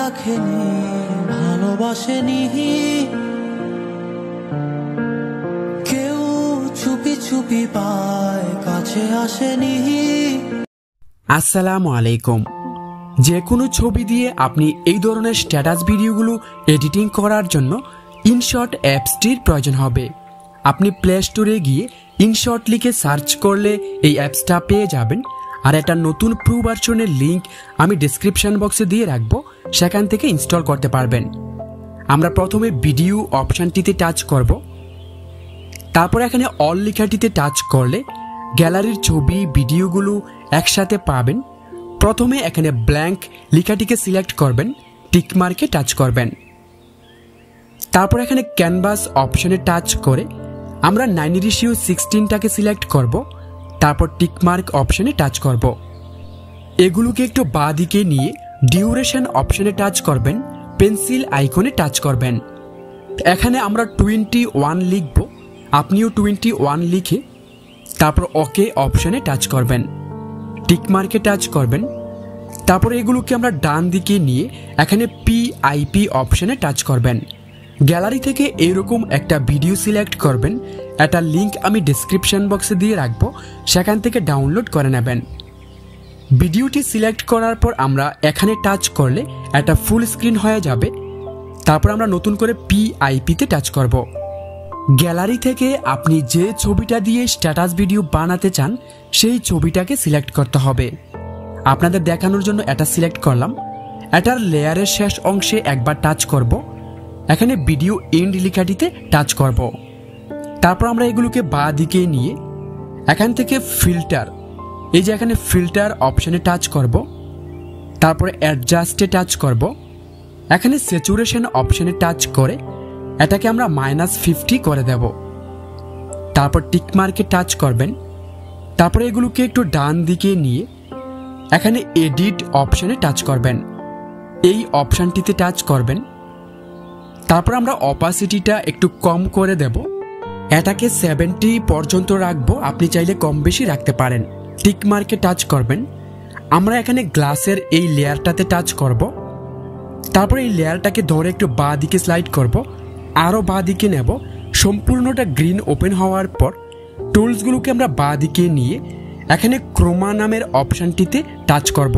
রাখেনি ভালোবাসেনি কেউ চুপি চুপি পায় কাছে আসেনি। আসসালামু আলাইকুম। যে কোনো ছবি দিয়ে আপনি এই ধরনের স্ট্যাটাস ভিডিওগুলো এডিটিং করার জন্য ইনশট অ্যাপসটির প্রয়োজন হবে। আপনি প্লে স্টোরে গিয়ে ইনশট লিখে সার্চ করলে এই অ্যাপসটা পেয়ে যাবেন। আর একটা নতুন প্রো ভার্সনের লিঙ্ক আমি ডেসক্রিপশন বক্সে দিয়ে রাখবো, সেখান থেকে ইনস্টল করতে পারবেন। আমরা প্রথমে ভিডিও অপশানটিতে টাচ করব, তারপর এখানে অল লেখাটিতে টাচ করলে গ্যালারির ছবি ভিডিওগুলো একসাথে পাবেন। প্রথমে এখানে ব্ল্যাঙ্ক লেখাটিকে সিলেক্ট করবেন, টিকমার্কে টাচ করবেন। তারপর এখানে ক্যানভাস অপশনে টাচ করে আমরা 9:16টাকে সিলেক্ট করব, তারপর টিকমার্ক অপশনে টাচ করব। এগুলোকে একটু বাঁ দিকে নিয়ে ডিউরেশন অপশনে টাচ করবেন, পেন্সিল আইকনে টাচ করবেন। এখানে আমরা 21 লিখব, আপনিও 21 লিখে তারপর ওকে অপশনে টাচ করবেন, টিকমার্কে টাচ করবেন। তারপর এগুলোকে আমরা ডান দিকে নিয়ে এখানে PIP অপশনে টাচ করবেন। গ্যালারি থেকে এরকম একটা ভিডিও সিলেক্ট করবেন, একটা লিঙ্ক আমি ডেসক্রিপশন বক্সে দিয়ে রাখবো, সেখান থেকে ডাউনলোড করে নেবেন। ভিডিওটি সিলেক্ট করার পর আমরা এখানে টাচ করলে একটা ফুল স্ক্রিন হয়ে যাবে। তারপর আমরা নতুন করে PIPতে টাচ করব। গ্যালারি থেকে আপনি যে ছবিটা দিয়ে স্ট্যাটাস ভিডিও বানাতে চান সেই ছবিটাকে সিলেক্ট করতে হবে। আপনাদের দেখানোর জন্য এটা সিলেক্ট করলাম। এটার লেয়ারের শেষ অংশে একবার টাচ করব, এখানে ভিডিও এন্ড লেখাটিতে টাচ করব। তারপর আমরা এগুলোকে বাঁ দিকে নিয়ে এখান থেকে ফিল্টার, এই যে এখানে ফিল্টার অপশনে টাচ করব, তারপরে অ্যাডজাস্টে টাচ করব। এখানে স্যাচুরেশন অপশনে টাচ করে এটাকে আমরা -50 করে দেব। তারপর টিকমার্কে টাচ করবেন। তারপরে এগুলোকে একটু ডান দিকে নিয়ে এখানে এডিট অপশনে টাচ করবেন, এই অপশনটিতে টাচ করবেন। তারপর আমরা অপাসিটিটা একটু কম করে দেব, এটাকে 70 পর্যন্ত রাখবো, আপনি চাইলে কম বেশি রাখতে পারেন। টিকমার্কে টাচ করবেন। আমরা এখানে গ্লাসের এই লেয়ারটাতে টাচ করব, তারপর এই লেয়ারটাকে ধরে একটু বাঁ দিকে স্লাইড করব, আরও বাঁ দিকে নেব। সম্পূর্ণটা গ্রিন ওপেন হওয়ার পর টুলসগুলোকে আমরা বাঁ দিকে নিয়ে এখানে ক্রোমা নামের অপশানটিতে টাচ করব।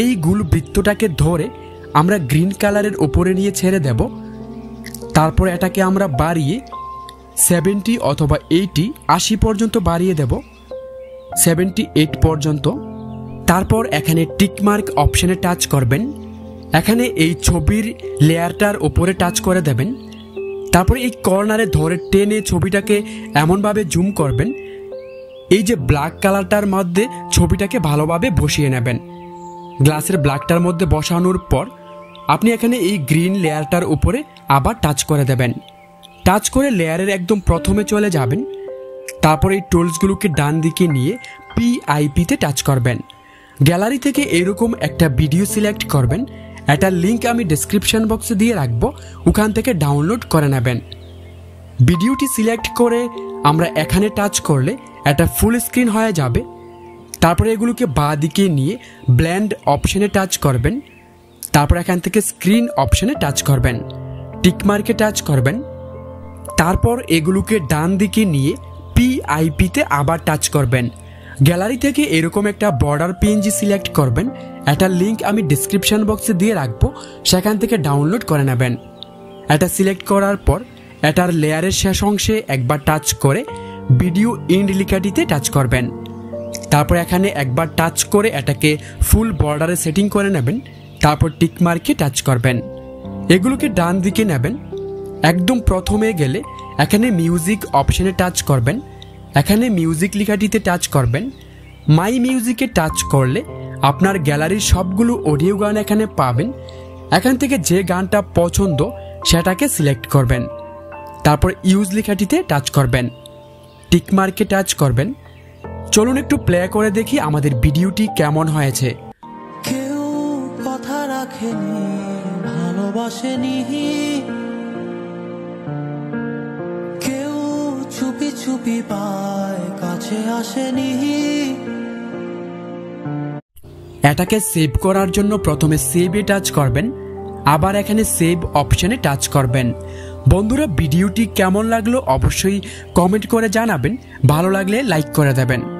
এই গোল বৃত্তটাকে ধরে আমরা গ্রিন কালারের উপরে নিয়ে ছেড়ে দেব। তারপর এটাকে আমরা বাড়িয়ে 70 অথবা 80 পর্যন্ত বাড়িয়ে দেব, 78 পর্যন্ত। তারপর এখানে টিকমার্ক অপশনে টাচ করবেন, এখানে এই ছবির লেয়ারটার উপরে টাচ করে দেবেন। তারপরে এই কর্নারে ধরে টেনে ছবিটাকে এমনভাবে জুম করবেন, এই যে ব্ল্যাক কালারটার মধ্যে ছবিটাকে ভালোভাবে বসিয়ে নেবেন। গ্লাসের ব্ল্যাকটার মধ্যে বসানোর পর আপনি এখানে এই গ্রিন লেয়ারটার উপরে আবার টাচ করে দেবেন। টাচ করে লেয়ারের একদম প্রথমে চলে যাবেন। তারপর এই টুলসগুলোকে ডান দিকে নিয়ে PIPতে টাচ করবেন। গ্যালারি থেকে এরকম একটা ভিডিও সিলেক্ট করবেন, একটা লিঙ্ক আমি ডেসক্রিপশন বক্সে দিয়ে রাখবো, ওখান থেকে ডাউনলোড করে নেবেন। ভিডিওটি সিলেক্ট করে আমরা এখানে টাচ করলে একটা ফুল স্ক্রিন হয়ে যাবে। তারপরে এগুলোকে বাঁ দিকে নিয়ে ব্লেন্ড অপশনে টাচ করবেন, তারপর এখান থেকে স্ক্রিন অপশনে টাচ করবেন, টিকমার্কে টাচ করবেন। তারপর এগুলোকে ডান দিকে নিয়ে PIPতে আবার টাচ করবেন। গ্যালারি থেকে এরকম একটা বর্ডার PNG সিলেক্ট করবেন, একটা লিঙ্ক আমি ডেসক্রিপশন বক্সে দিয়ে রাখবো, সেখান থেকে ডাউনলোড করে নেবেন। এটা সিলেক্ট করার পর এটার লেয়ারের শেষ অংশে একবার টাচ করে ভিডিও এন্ড লেখাটিতে টাচ করবেন। তারপর এখানে একবার টাচ করে এটাকে ফুল বর্ডারে সেটিং করে নেবেন, তারপর টিকমার্কে টাচ করবেন। এগুলোকে ডান দিকে নেবেন। একদম প্রথমে গেলে এখানে মিউজিক অপশনে টাচ করবেন, এখানে মিউজিক লেখাটিতে টাচ করবেন। মাই মিউজিকে টাচ করলে আপনার গ্যালারির সবগুলো অডিও গান এখানে পাবেন। এখান থেকে যে গানটা পছন্দ সেটাকে সিলেক্ট করবেন, তারপর ইউজ লেখাটিতে টাচ করবেন, টিকমার্কে টাচ করবেন। চলুন একটু প্লে করে দেখি আমাদের ভিডিওটি কেমন হয়েছে। কেউ কথা রাখেনি ভালোবাসেনি কেউ চুপি চুপি পায় কাছে আসেনি। এটাকে সেভ করার জন্য প্রথমে সেভে টাচ করবেন, আবার এখানে সেভ অপশনে টাচ করবেন। বন্ধুরা, ভিডিওটি কেমন লাগলো অবশ্যই কমেন্ট করে জানাবেন, ভালো লাগলে লাইক করে দেবেন।